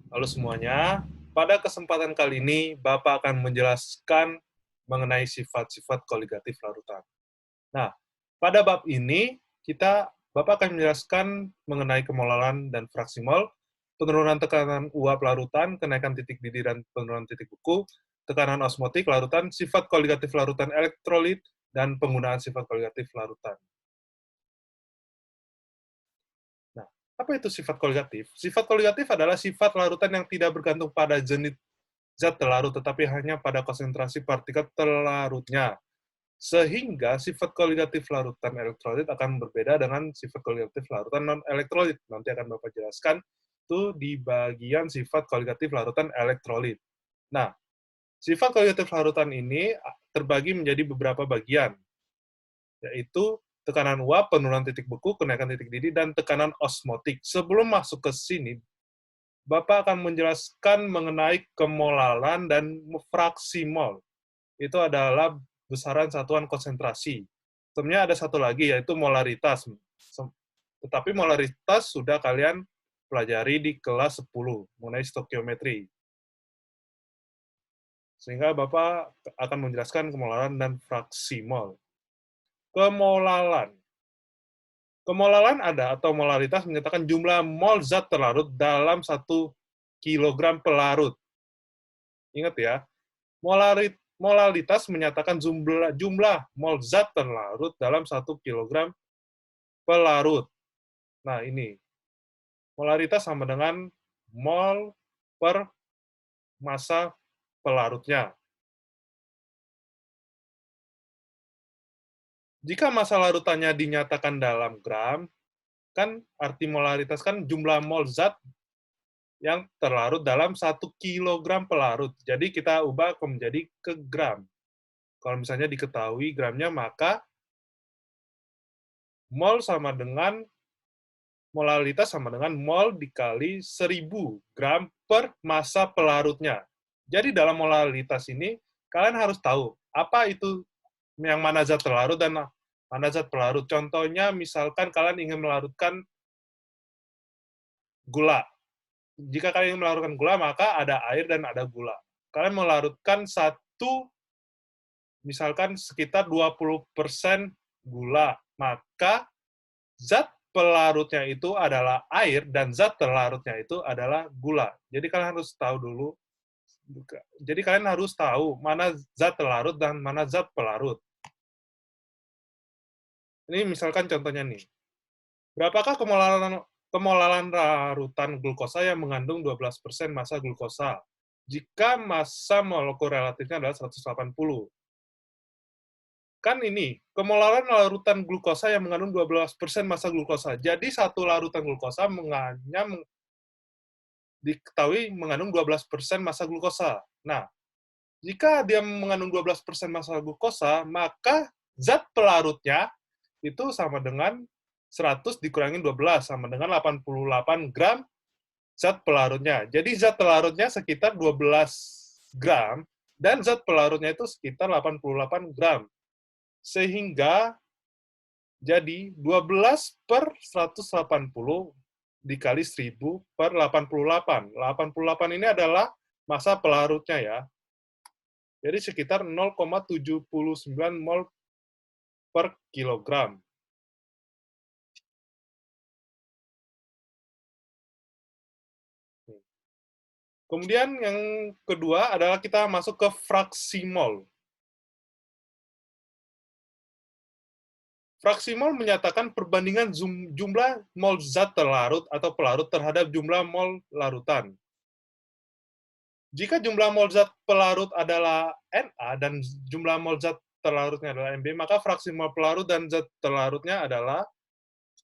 Halo semuanya, pada kesempatan kali ini Bapak akan menjelaskan mengenai sifat-sifat koligatif larutan. Nah, pada bab ini Bapak akan menjelaskan mengenai kemolalan dan fraksi mol, penurunan tekanan uap larutan, kenaikan titik didih dan penurunan titik beku, tekanan osmotik larutan, sifat koligatif larutan elektrolit, dan penggunaan sifat koligatif larutan. Nah, apa itu sifat koligatif? Sifat koligatif adalah sifat larutan yang tidak bergantung pada jenis zat terlarut, tetapi hanya pada konsentrasi partikel terlarutnya. Sehingga sifat koligatif larutan elektrolit akan berbeda dengan sifat koligatif larutan non-elektrolit. Nanti akan Bapak jelaskan itu di bagian sifat koligatif larutan elektrolit. Nah, sifat koligatif larutan ini terbagi menjadi beberapa bagian, yaitu tekanan uap, penurunan titik beku, kenaikan titik didih, dan tekanan osmotik. Sebelum masuk ke sini, Bapak akan menjelaskan mengenai kemolalan dan fraksi mol. Itu adalah besaran satuan konsentrasi. Sebenarnya ada satu lagi, yaitu molaritas. Tetapi molaritas sudah kalian pelajari di kelas 10, mengenai stokiometri. Sehingga Bapak akan menjelaskan kemolalan dan fraksi mol. Kemolalan. Kemolalan ada atau molaritas menyatakan jumlah mol zat terlarut dalam 1 kilogram pelarut. Ingat ya, molalitas menyatakan jumlah mol zat terlarut dalam 1 kilogram pelarut. Nah, ini. Molaritas sama dengan mol per massa pelarutnya. Jika massa larutannya dinyatakan dalam gram, kan arti molaritas kan jumlah mol zat yang terlarut dalam 1 kilogram pelarut. Jadi kita ubah menjadi ke gram. Kalau misalnya diketahui gramnya, maka mol sama dengan molalitas sama dengan mol dikali 1000 gram per massa pelarutnya. Jadi dalam molalitas ini, kalian harus tahu apa itu yang mana zat terlarut dan mana zat pelarut. Contohnya, misalkan kalian ingin melarutkan gula. Jika kalian ingin melarutkan gula, maka ada air dan ada gula. Kalian melarutkan misalkan sekitar 20% gula, maka zat pelarutnya itu adalah air dan zat terlarutnya itu adalah gula. Jadi kalian harus tahu dulu. Jadi kalian harus tahu mana zat terlarut dan mana zat pelarut. Ini misalkan contohnya nih. Berapakah kemolalan larutan glukosa yang mengandung 12% massa glukosa? Jika massa molekul relatifnya adalah 180. Kan ini, kemolalan larutan glukosa yang mengandung 12% massa glukosa. Jadi satu larutan glukosa diketahui mengandung 12% massa glukosa. Nah, jika dia mengandung 12% massa glukosa, maka zat pelarutnya itu sama dengan 100 dikurangi 12, sama dengan 88 gram zat pelarutnya. Jadi zat pelarutnya sekitar 12 gram, dan zat pelarutnya itu sekitar 88 gram. Sehingga jadi 12 per 180 dikali 1000 per 88. 88 ini adalah massa pelarutnya ya. Jadi sekitar 0,79 mol per kilogram. Kemudian yang kedua adalah kita masuk ke fraksi mol. Fraksi mol menyatakan perbandingan jumlah mol zat terlarut atau pelarut terhadap jumlah mol larutan. Jika jumlah mol zat pelarut adalah Na dan jumlah mol zat terlarutnya adalah Mb, maka fraksi mol pelarut dan zat terlarutnya adalah,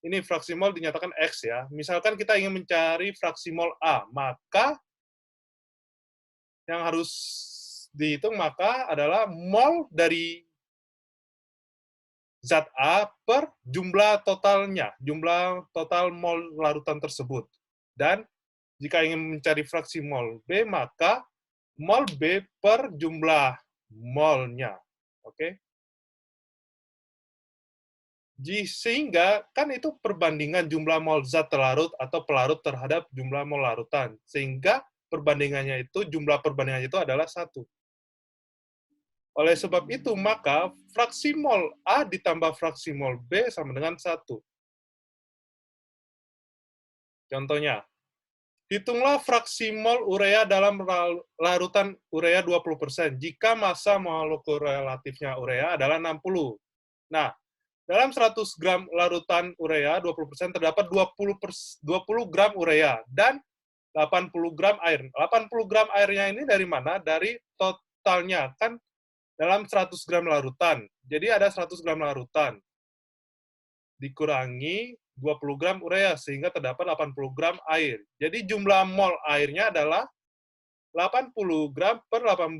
ini fraksi mol dinyatakan X ya. Misalkan kita ingin mencari fraksi mol A, maka yang harus dihitung maka adalah mol dari zat A per jumlah totalnya, jumlah total mol larutan tersebut. Dan jika ingin mencari fraksi mol B, maka mol B per jumlah molnya. Oke? Sehingga kan itu perbandingan jumlah mol zat terlarut atau pelarut terhadap jumlah mol larutan. Sehingga perbandingannya itu, jumlah perbandingannya itu adalah 1. Oleh sebab itu, maka fraksi mol A ditambah fraksi mol B sama dengan 1. Contohnya, hitunglah fraksi mol urea dalam larutan urea 20% jika massa molekul relatifnya urea adalah 60. Nah, dalam 100 gram larutan urea 20% terdapat 20 gram urea dan 80 gram air. 80 gram airnya ini dari mana? Dari totalnya. Kan dalam 100 gram larutan. Jadi ada 100 gram larutan. Dikurangi 20 gram urea, sehingga terdapat 80 gram air. Jadi jumlah mol airnya adalah 80 gram per 18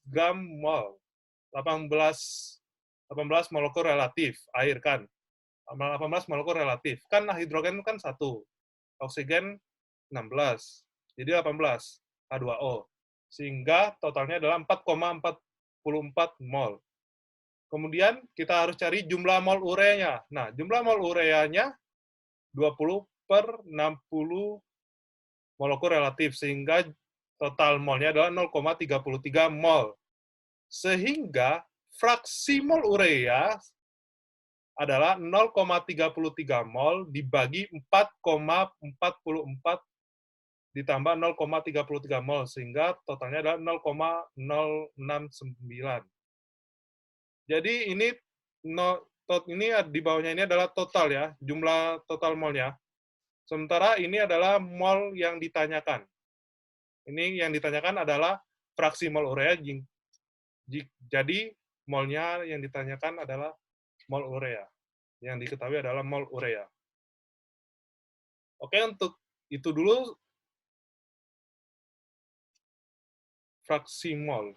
gram mol. 18 molekul relatif air kan. 18 molekul relatif. Kan hidrogen kan 1. Oksigen 16. Jadi 18 H2O. Sehingga totalnya adalah 4,44 mol. Kemudian kita harus cari jumlah mol ureanya. Nah, jumlah mol ureanya 20 per 60 molekul relatif, sehingga total molnya adalah 0,33 mol. Sehingga fraksi mol urea adalah 0,33 mol dibagi 4,44 ditambah 0,33 mol, sehingga totalnya adalah 0,069. Jadi ini di bawahnya ini adalah total ya, jumlah total molnya. Sementara ini adalah mol yang ditanyakan. Ini yang ditanyakan adalah fraksi mol urea. Jadi molnya yang ditanyakan adalah mol urea. Yang diketahui adalah mol urea. Oke, untuk itu dulu fraksi mol.